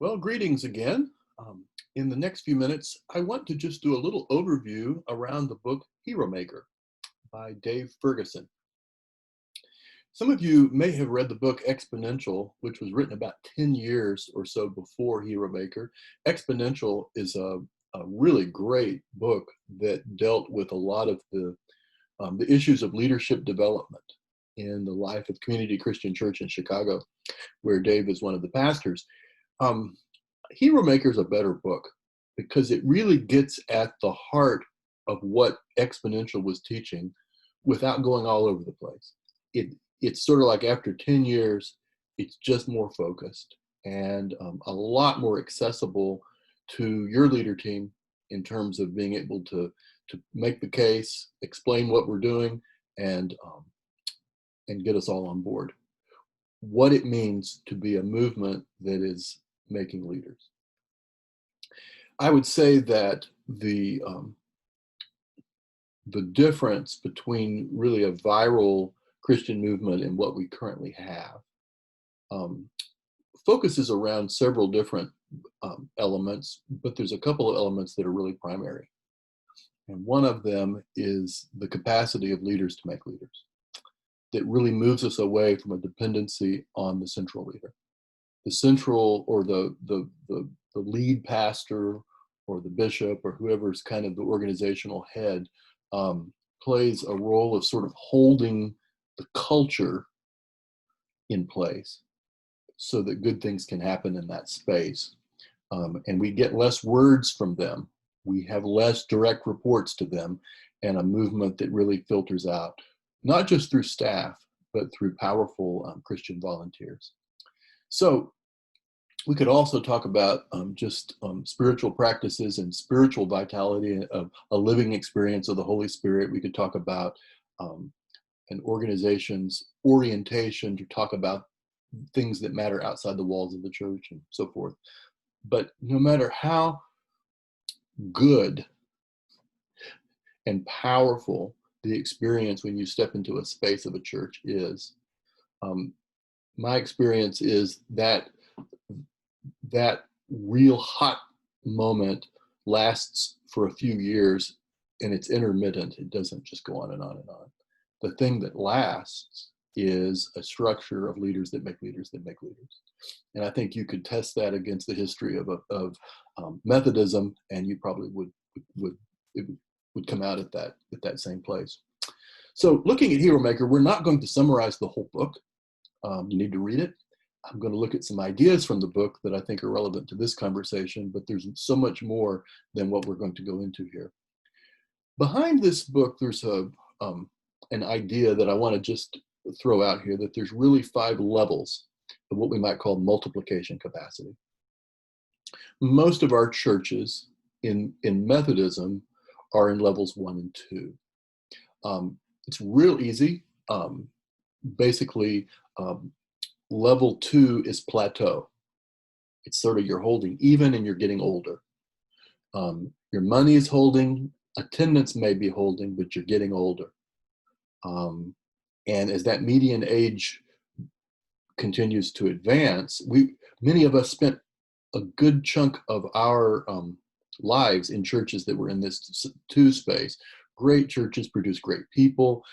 Well, greetings again. In the next few minutes, I want to just do a little overview around the book Hero Maker by Dave Ferguson. Some of you may have read the book Exponential, which was written about 10 years or so before Hero Maker. Exponential is a really great book that dealt with a lot of the issues of leadership development in the life of Community Christian Church in Chicago, where Dave is one of the pastors. Um, Hero Maker is a better book because it really gets at the heart of what Exponential was teaching without going all over the place. It's sort of like after 10 years, it's just more focused and a lot more accessible to your leader team in terms of being able to make the case, explain what we're doing, and get us all on board. What it means to be a movement that is making leaders. I would say that the difference between really a viral Christian movement and what we currently have focuses around several different elements, but there's a couple of elements that are really primary. And one of them is the capacity of leaders to make leaders. That really moves us away from a dependency on the central leader. The central or the lead pastor or the bishop or whoever's kind of the organizational head plays a role of sort of holding the culture in place so that good things can happen in that space. And we get less words from them. We have less direct reports to them, and a movement that really filters out, not just through staff, but through powerful Christian volunteers. So we could also talk about just spiritual practices and spiritual vitality of a living experience of the Holy Spirit. We could talk about an organization's orientation to talk about things that matter outside the walls of the church and so forth. But no matter how good and powerful the experience when you step into a space of a church is, my experience is that that real hot moment lasts for a few years and it's intermittent. It doesn't just go on and on and on. The thing that lasts is a structure of leaders that make leaders that make leaders. And I think you could test that against the history of Methodism, and you probably would come out at that same place. So looking at Hero Maker, we're not going to summarize the whole book. You need to read it. I'm going to look at some ideas from the book that I think are relevant to this conversation, but there's so much more than what we're going to go into here. Behind this book, there's an idea that I want to just throw out here, that there's really 5 levels of what we might call multiplication capacity. Most of our churches in Methodism are in levels 1 and 2. It's real easy. Basically, level 2 is plateau. It's sort of you're holding even and you're getting older. Your money is holding, attendance may be holding, but you're getting older. And as that median age continues to advance, many of us spent a good chunk of our lives in churches that were in this 2 space. Great churches produce great people,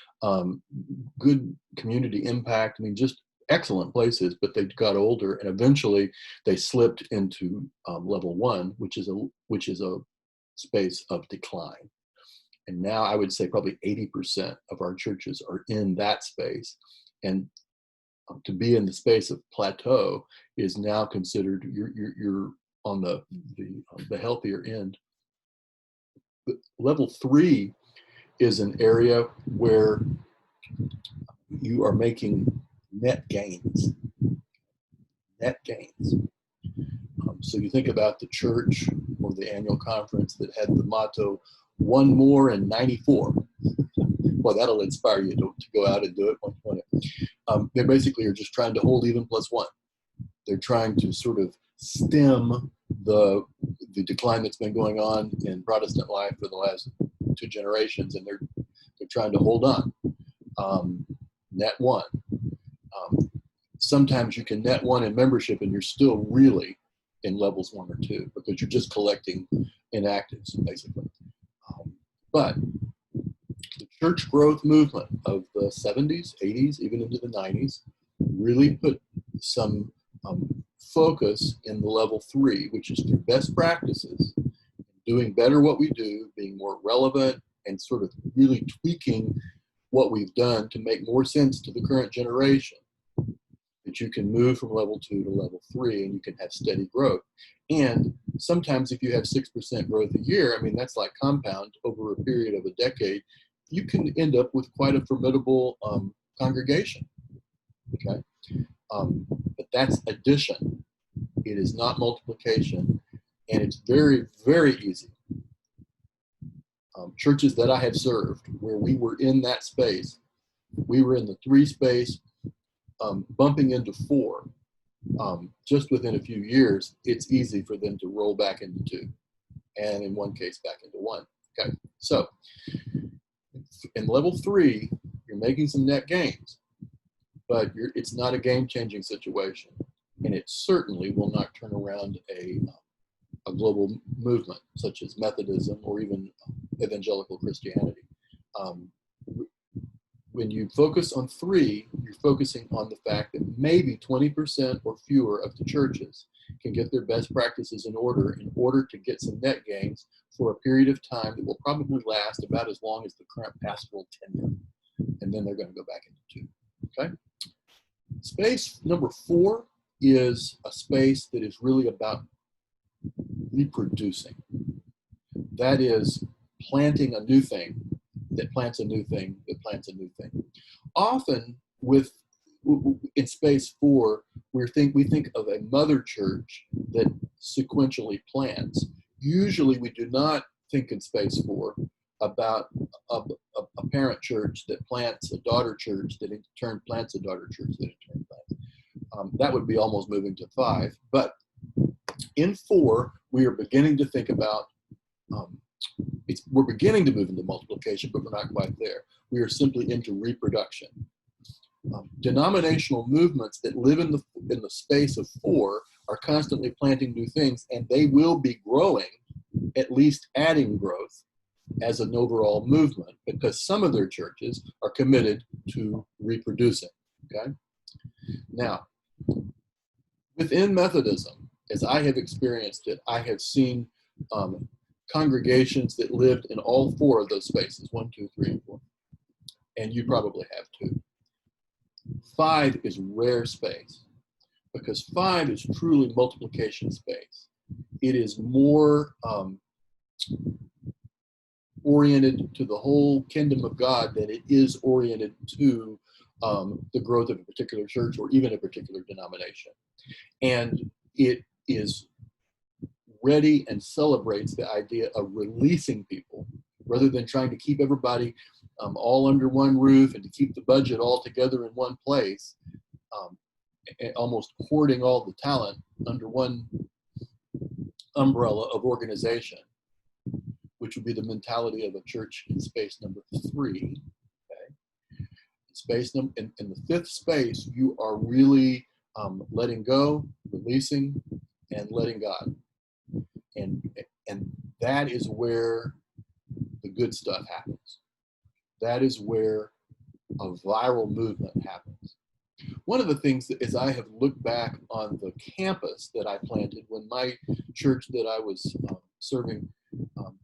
good community impact. I mean, just excellent places, but they got older, and eventually they slipped into level 1, which is a space of decline. And now I would say probably 80% of our churches are in that space, and to be in the space of plateau is now considered you're on the healthier end. Level 3 is an area where you are making net gains. So you think about the church or the annual conference that had the motto, 1 more and 94. Well, that'll inspire you to go out and do it. They basically are just trying to hold even plus 1. They're trying to sort of stem the decline that's been going on in Protestant life for the last 2 generations, and they're trying to hold on. Net 1. Sometimes you can net 1 in membership and you're still really in levels 1 or 2, because you're just collecting inactives, basically. But the church growth movement of the 70s, 80s, even into the 90s, really put some focus in the level 3, which is through best practices, doing better what we do, being more relevant, and sort of really tweaking what we've done to make more sense to the current generation, that you can move from level 2 to level 3 and you can have steady growth. And sometimes if you have 6% growth a year, I mean, that's like compound over a period of a decade, you can end up with quite a formidable congregation, okay? But that's addition. It is not multiplication, and it's very, very easy. Churches that I have served, where we were in that space, we were in the 3 space, bumping into 4, just within a few years, it's easy for them to roll back into 2, and in one case back into 1. Okay, so in level 3, you're making some net gains, but it's not a game-changing situation, and it certainly will not turn around a global movement such as Methodism or even evangelical Christianity. When you focus on 3, you're focusing on the fact that maybe 20% or fewer of the churches can get their best practices in order to get some net gains for a period of time that will probably last about as long as the current pastoral tenure. And then they're going to go back into 2. Okay? Space number 4 is a space that is really about reproducing. That is planting a new thing that plants a new thing that plants a new thing. Often in space 4, we think of a mother church that sequentially plants. Usually we do not think in space 4 about a parent church that plants a daughter church that in turn plants a daughter church that in turn plants. That would be almost moving to 5. But in 4, we are beginning to think about we're beginning to move into multiplication, but we're not quite there. We are simply into reproduction. Denominational movements that live in the space of 4 are constantly planting new things, and they will be growing, at least adding growth as an overall movement, because some of their churches are committed to reproducing. Okay? Now, within Methodism, as I have experienced it, I have seen congregations that lived in all 4 of those spaces, 1, 2, 3, and 4. And you probably have too. 5 is rare space, because 5 is truly multiplication space. It is more oriented to the whole kingdom of God than it is oriented to the growth of a particular church or even a particular denomination. And it is ready and celebrates the idea of releasing people rather than trying to keep everybody all under one roof and to keep the budget all together in one place, and almost hoarding all the talent under one umbrella of organization, which would be the mentality of a church in space number 3. Okay? In the 5th space, you are really letting go, releasing, and letting God. And that is where the good stuff happens. That is where a viral movement happens. One of the things that, as I have looked back on the campus that I planted when my church that I was serving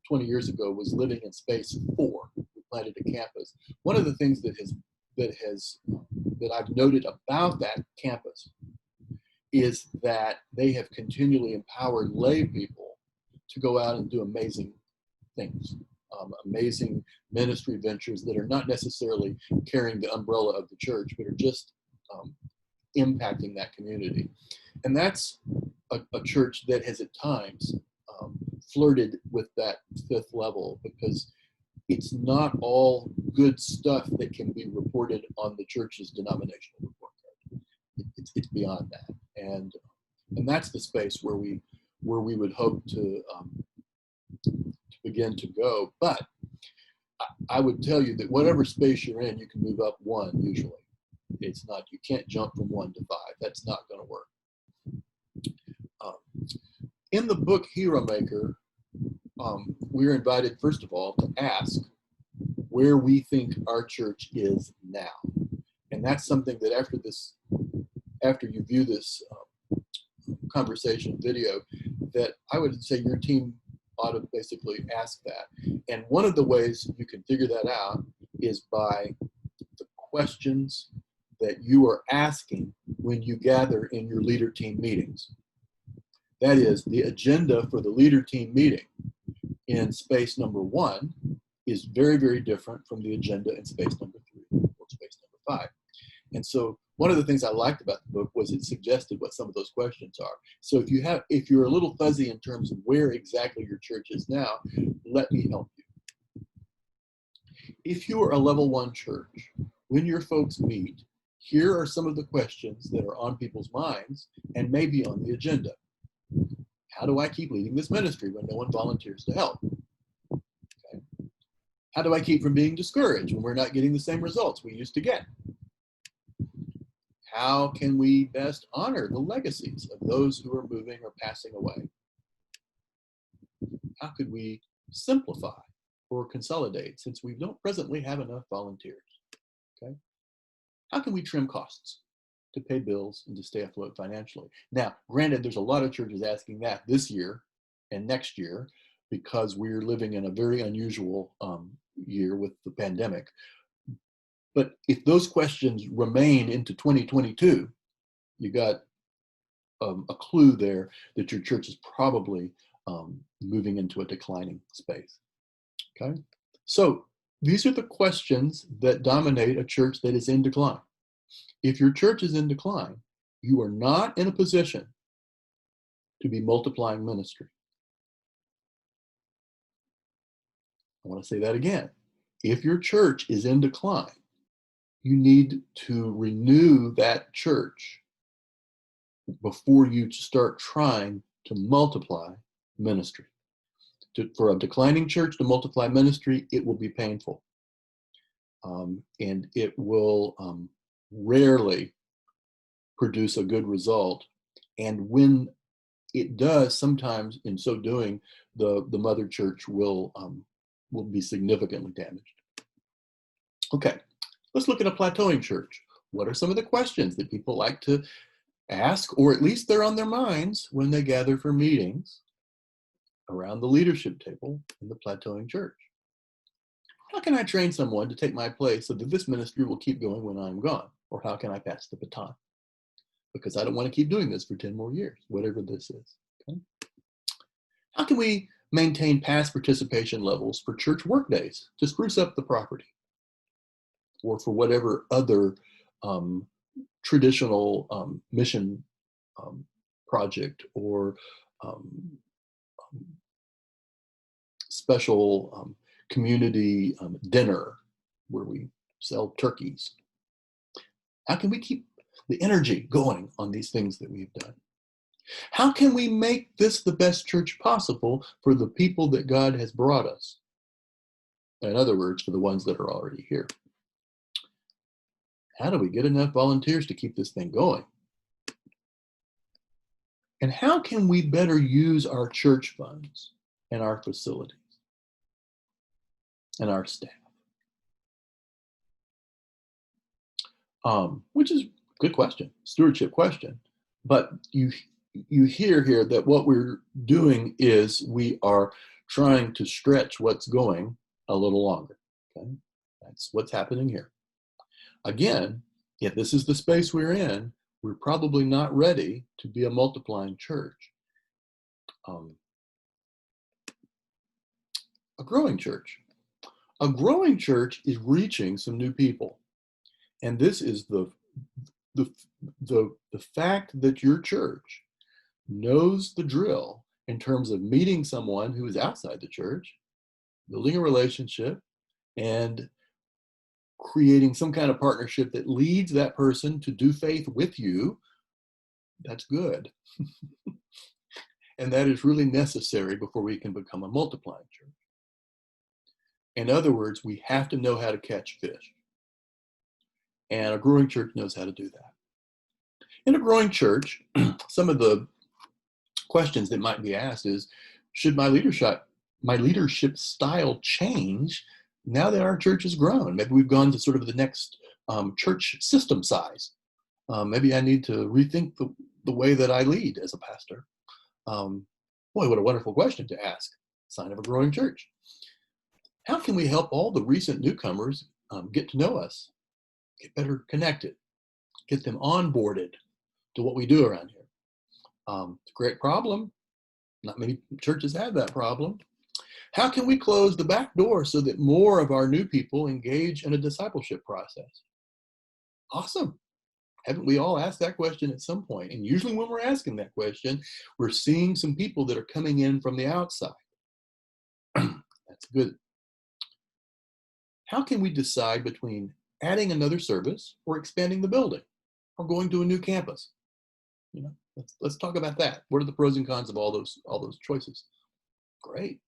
20 years ago was living in space 4, we planted a campus. One of the things that I've noted about that campus is that they have continually empowered lay people to go out and do amazing things, amazing ministry ventures that are not necessarily carrying the umbrella of the church, but are just impacting that community. And that's a church that has at times flirted with that 5th level, because it's not all good stuff that can be reported on the church's denominational report card. It's beyond that. And that's the space where we would hope to begin to go. But I would tell you that whatever space you're in, you can move up 1 usually. It's not, you can't jump from 1 to 5. That's not going to work. In the book Hero Maker, we're invited, first of all, to ask where we think our church is now. And that's something that after you view this conversation video, that I would say your team ought to basically ask that. And one of the ways you can figure that out is by the questions that you are asking when you gather in your leader team meetings. That is, the agenda for the leader team meeting in space number 1 is very, very different from the agenda in space number 3 or space number 5. And so one of the things I liked about the book was it suggested what some of those questions are. So if you're a little fuzzy in terms of where exactly your church is now, let me help you. If you are a level 1 church, when your folks meet, here are some of the questions that are on people's minds and maybe on the agenda. How do I keep leading this ministry when no one volunteers to help? Okay. How do I keep from being discouraged when we're not getting the same results we used to get? How can we best honor the legacies of those who are moving or passing away? How could we simplify or consolidate since we don't presently have enough volunteers? Okay. How can we trim costs to pay bills and to stay afloat financially? Now, granted, there's a lot of churches asking that this year and next year because we're living in a very unusual year with the pandemic. But if those questions remain into 2022, you got a clue there that your church is probably moving into a declining space. Okay, so these are the questions that dominate a church that is in decline. If your church is in decline, you are not in a position to be multiplying ministry. I want to say that again. If your church is in decline, you need to renew that church before you start trying to multiply ministry. For a declining church to multiply ministry, it will be painful. And it will rarely produce a good result. And when it does, sometimes in so doing, the mother church will be significantly damaged. Okay, let's look at a plateauing church. What are some of the questions that people like to ask, or at least they're on their minds when they gather for meetings around the leadership table in the plateauing church? How can I train someone to take my place so that this ministry will keep going when I'm gone? Or how can I pass the baton? Because I don't want to keep doing this for 10 more years, whatever this is. Okay? How can we maintain past participation levels for church work days to spruce up the property? Or for whatever other traditional mission project or special community dinner where we sell turkeys. How can we keep the energy going on these things that we've done? How can we make this the best church possible for the people that God has brought us? In other words, for the ones that are already here. How do we get enough volunteers to keep this thing going? And how can we better use our church funds and our facilities and our staff? Which is a good question, stewardship question. But you hear here that what we're doing is we are trying to stretch what's going a little longer. Okay, that's what's happening here. Again, if this is the space we're in, we're probably not ready to be a multiplying church. A growing church. A growing church is reaching some new people. And this is the fact that your church knows the drill in terms of meeting someone who is outside the church, building a relationship, and creating some kind of partnership that leads that person to do faith with you. That's good. And that is really necessary before we can become a multiplying church. In other words, we have to know how to catch fish. And a growing church knows how to do that. In a growing church, some of the questions that might be asked is, should my leadership style change now that our church has grown? Maybe we've gone to sort of the next church system size. Maybe I need to rethink the way that I lead as a pastor. Boy, what a wonderful question to ask. Sign of a growing church. How can we help all the recent newcomers get to know us, get better connected, get them onboarded to what we do around here? It's a great problem. Not many churches have that problem. How can we close the back door so that more of our new people engage in a discipleship process? Awesome. Haven't we all asked that question at some point? And usually when we're asking that question, we're seeing some people that are coming in from the outside. That's good. How can we decide between adding another service or expanding the building or going to a new campus? Let's talk about that. What are the pros and cons of all those choices? Great.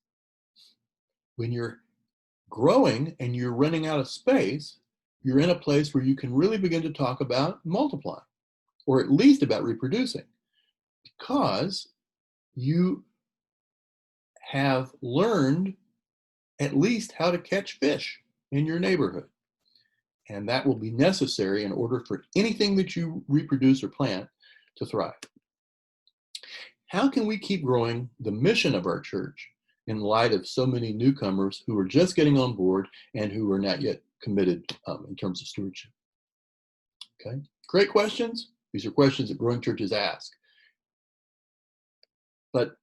When you're growing and you're running out of space, you're in a place where you can really begin to talk about multiplying, or at least about reproducing, because you have learned at least how to catch fish in your neighborhood. And that will be necessary in order for anything that you reproduce or plant to thrive. How can we keep growing the mission of our church in light of so many newcomers who are just getting on board and who are not yet committed in terms of stewardship? Okay, great questions. These are questions that growing churches ask. But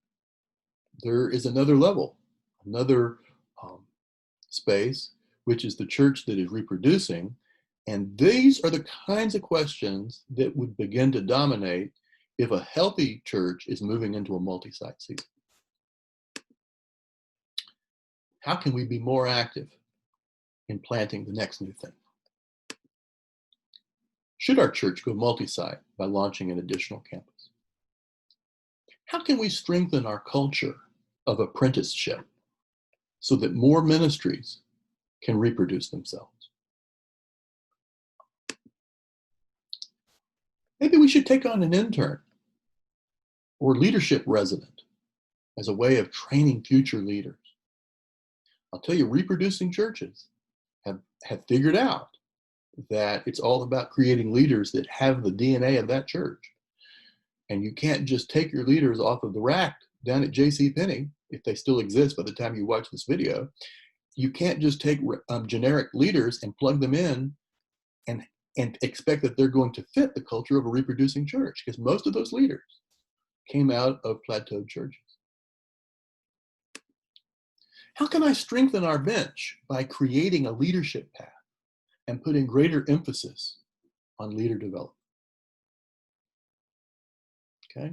there is another level, another space, which is the church that is reproducing. And these are the kinds of questions that would begin to dominate if a healthy church is moving into a multi-site season. How can we be more active in planting the next new thing? Should our church go multi-site by launching an additional campus? How can we strengthen our culture of apprenticeship so that more ministries can reproduce themselves? Maybe we should take on an intern or leadership resident as a way of training future leaders. I'll tell you, reproducing churches have figured out that it's all about creating leaders that have the DNA of that church. And you can't just take your leaders off of the rack down at JCPenney, if they still exist by the time you watch this video. You can't just take generic leaders and plug them in and expect that they're going to fit the culture of a reproducing church, because most of those leaders came out of plateaued churches. How can I strengthen our bench by creating a leadership path and putting greater emphasis on leader development? Okay.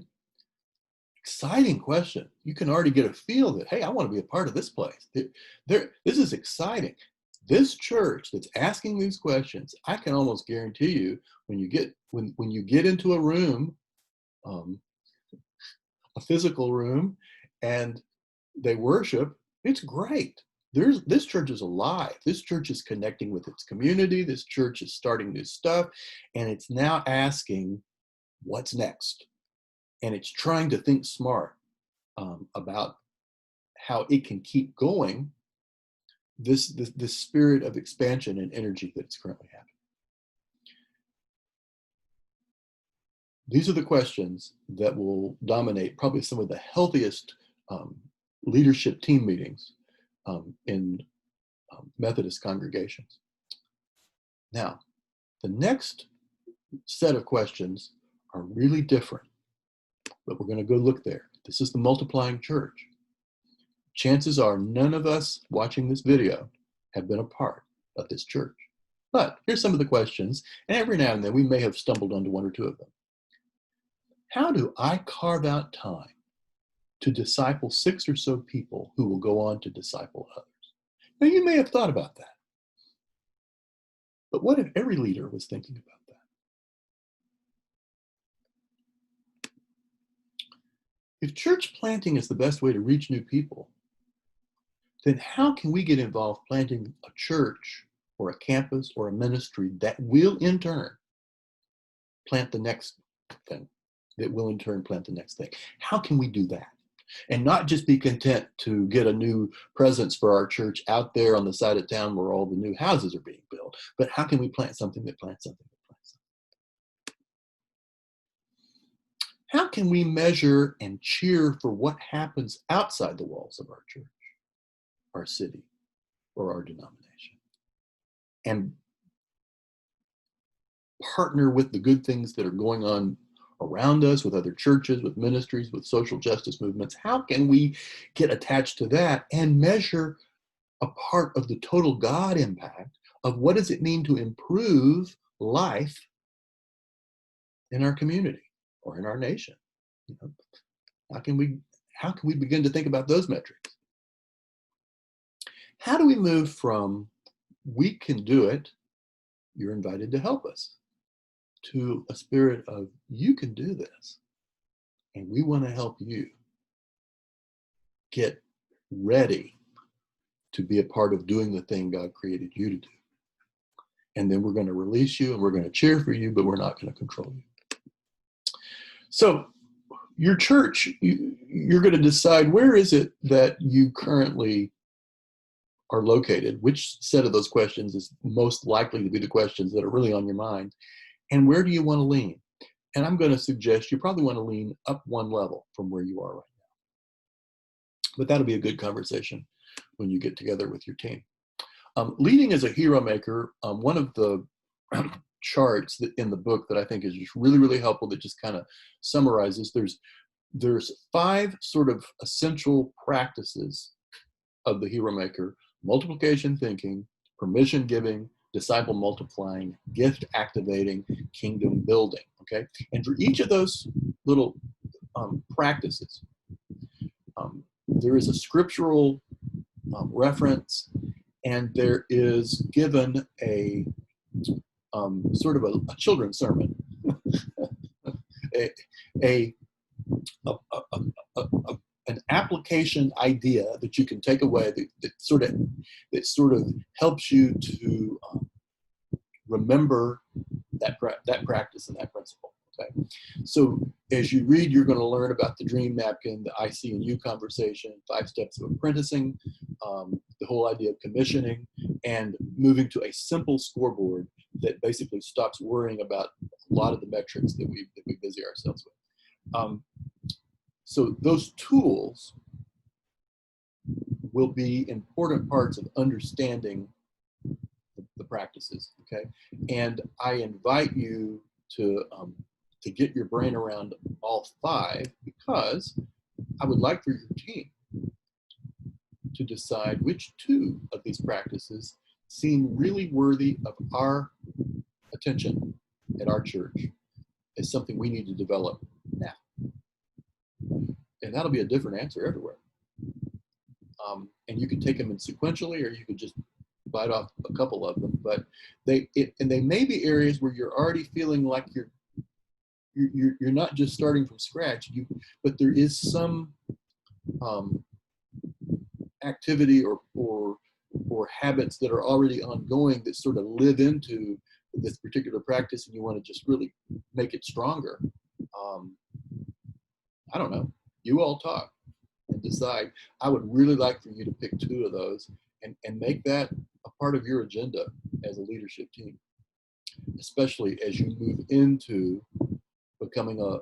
Exciting question. You can already get a feel that, hey, I want to be a part of this place. This is exciting. This church that's asking these questions, I can almost guarantee you, when you get into a room, a physical room, and they worship, it's great. This church is alive. This church is connecting with its community. This church is starting new stuff, and it's now asking, what's next? And it's trying to think smart about how it can keep going this spirit of expansion and energy that it's currently having. These are the questions that will dominate probably some of the healthiest leadership team meetings in Methodist congregations. Now, the next set of questions are really different, but we're going to go look there. This is the multiplying church. Chances are none of us watching this video have been a part of this church. But here's some of the questions, and every now and then we may have stumbled onto one or two of them. How do I carve out time to disciple 6 or so people who will go on to disciple others? Now, you may have thought about that. But what if every leader was thinking about that? If church planting is the best way to reach new people, then how can we get involved planting a church or a campus or a ministry that will in turn plant the next thing? that will in turn plant the next thing. How can we do that? And not just be content to get a new presence for our church out there on the side of town where all the new houses are being built, but how can we plant something that plants something that plants something? How can we measure and cheer for what happens outside the walls of our church, our city, or our denomination? And partner with the good things that are going on around us, with other churches, with ministries, with social justice movements. How can we get attached to that and measure a part of the total God impact of what does it mean to improve life in our community or in our nation? You know, how can we begin to think about those metrics? How do we move from we can do it, you're invited to help us, to a spirit of you can do this and we want to help you get ready to be a part of doing the thing God created you to do? And then we're going to release you and we're going to cheer for you, but we're not going to control you. So your church, you're going to decide where is it that you currently are located, which set of those questions is most likely to be the questions that are really on your mind, and where do you want to lean? And I'm going to suggest you probably want to lean up one level from where you are right now. But that'll be a good conversation when you get together with your team. Leading as a hero maker, one of the charts that in the book that I think is just really, really helpful that just kind of summarizes, there's 5 sort of essential practices of the hero maker: multiplication thinking, permission giving, disciple multiplying, gift activating, kingdom building. Okay, and for each of those little practices, there is a scriptural reference, and there is given a sort of a children's sermon, an application idea that you can take away that sort of helps you to remember that practice and that principle. Okay, so as you read, you're going to learn about the dream napkin, the I see and you conversation, 5 steps of apprenticing, the whole idea of commissioning, and moving to a simple scoreboard that basically stops worrying about a lot of the metrics that we busy ourselves with. So those tools will be important parts of understanding the practices. Okay, and I invite you to get your brain around all 5, because I would like for your team to decide which 2 of these practices seem really worthy of our attention at our church as something we need to develop now. And that'll be a different answer everywhere. And you can take them in sequentially, or you could just bite off a couple of them. But they may be areas where you're already feeling like you're not just starting from scratch, but there is some activity or habits that are already ongoing that sort of live into this particular practice, and you want to just really make it stronger. I don't know. You all talk and decide. I would really like for you to pick 2 of those and make that a part of your agenda as a leadership team, especially as you move into becoming a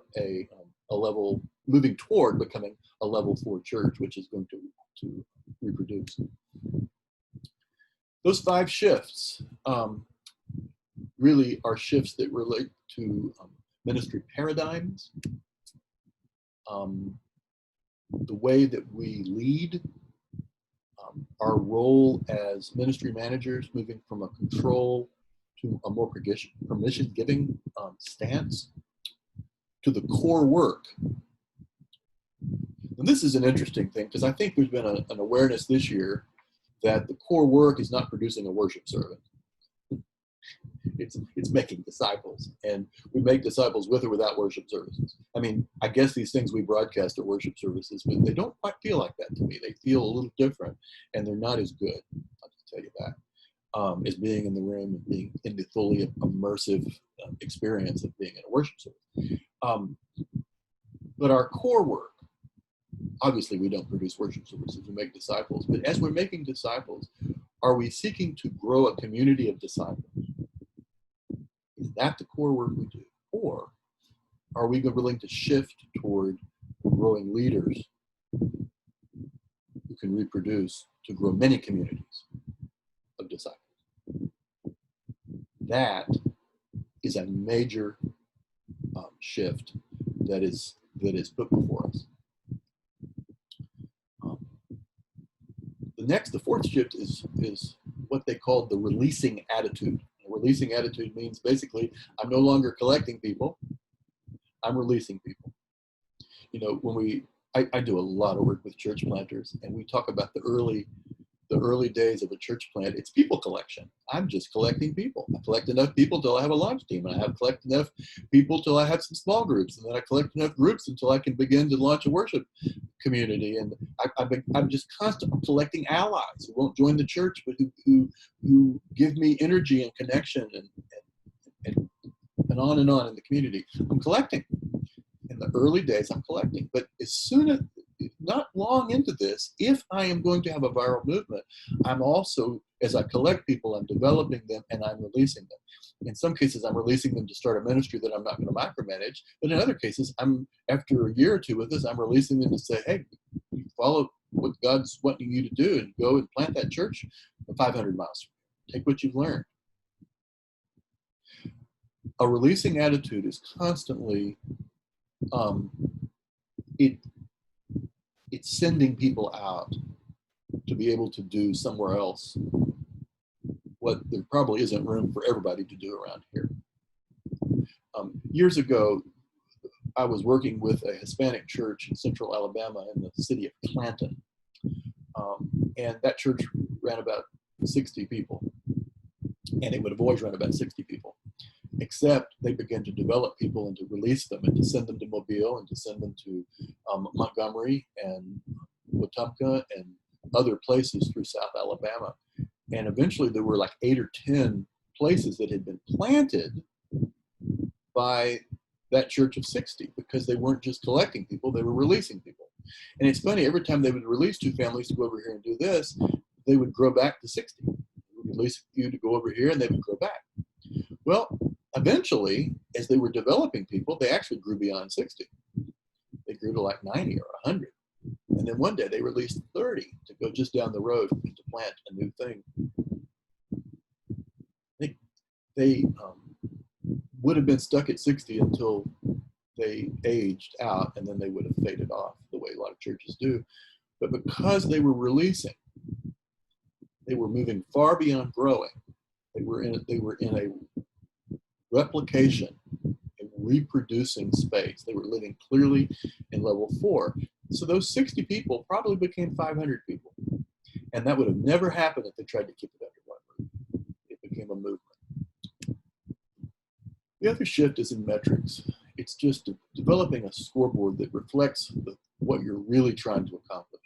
level, moving toward becoming a level 4 church, which is going to reproduce. Those 5 shifts really are shifts that relate to ministry paradigms, the way that we lead, our role as ministry managers, moving from a control to a more permission-giving stance, to the core work. And this is an interesting thing, because I think there's been an awareness this year that the core work is not producing a worship service. It's making disciples, and we make disciples with or without worship services. I mean, I guess these things we broadcast are worship services, but they don't quite feel like that to me. They feel a little different, and they're not as good, I'll just tell you that, as being in the room and being in the fully immersive experience of being in a worship service. But our core work, obviously we don't produce worship services, we make disciples, but as we're making disciples, are we seeking to grow a community of disciples? Is that the core work we do? Or are we willing to shift toward growing leaders who can reproduce to grow many communities of disciples? That is a major shift that is put before us. The fourth shift is what they call the releasing attitude. The releasing attitude means basically, I'm no longer collecting people, I'm releasing people. You know, when I do a lot of work with church planters, and we talk about the early days of a church plant. It's people collection. I'm just collecting people. I collect enough people till I have a launch team, and I have collect enough people till I have some small groups, and then I collect enough groups until I can begin to launch a worship community. And I'm just constantly collecting allies who won't join the church, but who give me energy and connection and on in the community. I'm collecting. In the early days, I'm collecting, but as soon as not long into this, if I am going to have a viral movement, I'm also, as I collect people, I'm developing them and I'm releasing them. In some cases, I'm releasing them to start a ministry that I'm not going to micromanage. But in other cases, after a year or two with this, I'm releasing them to say, hey, you follow what God's wanting you to do and go and plant that church 500 miles. Take what you've learned. A releasing attitude is constantly, it's sending people out to be able to do somewhere else what there probably isn't room for everybody to do around here. Years ago, I was working with a Hispanic church in central Alabama in the city of Clanton. And that church ran about 60 people. And it would have always run about 60 people. Except they began to develop people and to release them and to send them to Mobile and to send them to Montgomery and Wetumpka and other places through South Alabama. And eventually there were like 8 or 10 places that had been planted by that church of 60 because they weren't just collecting people, they were releasing people. And it's funny, every time they would release 2 families to go over here and do this, they would grow back to 60. They would release a few to go over here and they would grow back. Well, eventually, as they were developing people, they actually grew beyond 60. They grew to like 90 or 100. And then one day they released 30 to go just down the road to plant a new thing. They would have been stuck at 60 until they aged out, and then they would have faded off the way a lot of churches do. But because they were releasing, they were moving far beyond growing. They were in a replication, a reproducing space. They were living clearly in level 4. So those 60 people probably became 500 people. And that would have never happened if they tried to keep it under one roof. It became a movement. The other shift is in metrics. It's just developing a scoreboard that reflects what you're really trying to accomplish.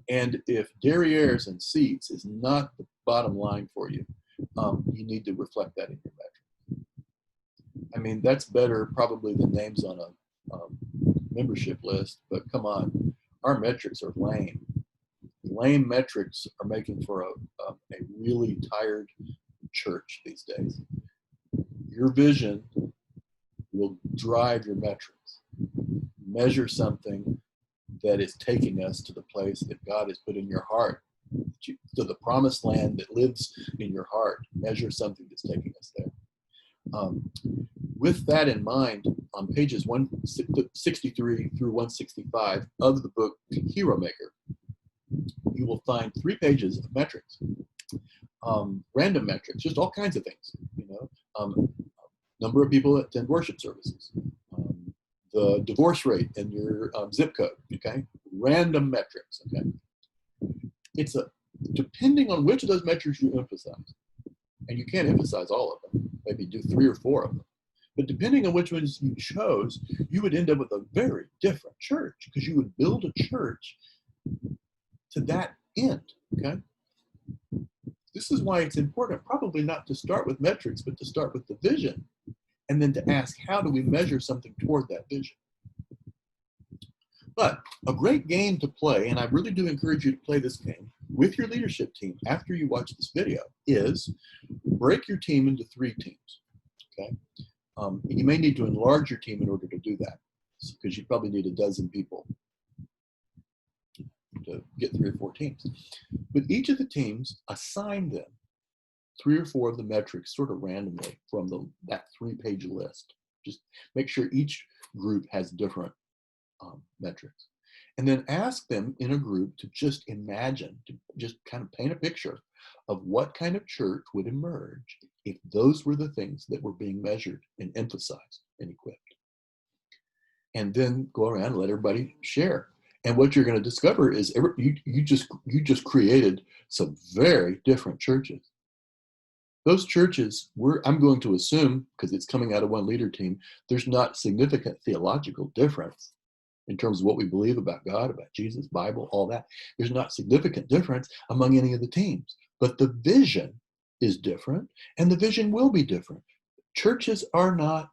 And if derrieres and seats is not the bottom line for you, you need to reflect that in your metrics. I mean, that's better probably than names on a membership list, but come on, our metrics are lame. Lame metrics are making for a really tired church these days. Your vision will drive your metrics. Measure something that is taking us to the place that God has put in your heart, to the promised land that lives in your heart. Measure something that's taking us there. With that in mind, on pages 163 through 165 of the book Hero Maker, you will find 3 pages of metrics, random metrics, just all kinds of things. Number of people that attend worship services, the divorce rate in your zip code, okay? Random metrics, okay? It's depending on which of those metrics you emphasize, and you can't emphasize all of them, maybe do 3 or 4 of them, but depending on which ones you chose, you would end up with a very different church because you would build a church to that end, okay? This is why it's important probably not to start with metrics, but to start with the vision, and then to ask, how do we measure something toward that vision? But a great game to play, and I really do encourage you to play this game with your leadership team after you watch this video, is break your team into 3 teams. Okay, you may need to enlarge your team in order to do that, because you probably need a dozen people to get 3 or 4 teams. But each of the teams, assign them 3 or 4 of the metrics sort of randomly from that 3-page list. Just make sure each group has different metrics. And then ask them in a group to just imagine, to just kind of paint a picture of what kind of church would emerge if those were the things that were being measured and emphasized and equipped. And then go around and let everybody share. And what you're going to discover is you just created some very different churches. Those churches, I'm going to assume, because it's coming out of one leader team, there's not significant theological difference in terms of what we believe about God, about Jesus, Bible, all that. There's not significant difference among any of the teams. But the vision is different, and the vision will be different. Churches are not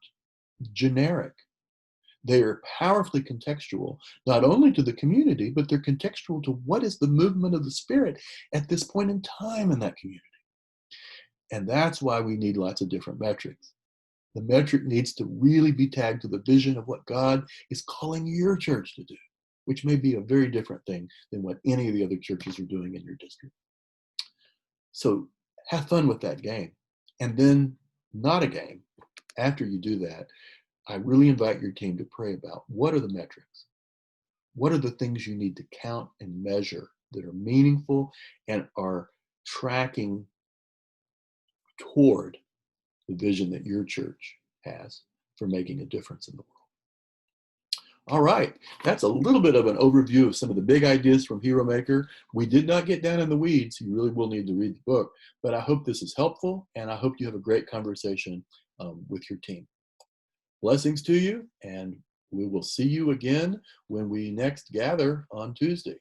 generic. They are powerfully contextual, not only to the community, but they're contextual to what is the movement of the Spirit at this point in time in that community. And that's why we need lots of different metrics. The metric needs to really be tagged to the vision of what God is calling your church to do, which may be a very different thing than what any of the other churches are doing in your district. So have fun with that game. And then, not a game, after you do that, I really invite your team to pray about what are the metrics? What are the things you need to count and measure that are meaningful and are tracking toward the vision that your church has for making a difference in the world? All right, that's a little bit of an overview of some of the big ideas from Hero Maker. We did not get down in the weeds. You really will need to read the book, but I hope this is helpful, and I hope you have a great conversation with your team. Blessings to you, and we will see you again when we next gather on Tuesday.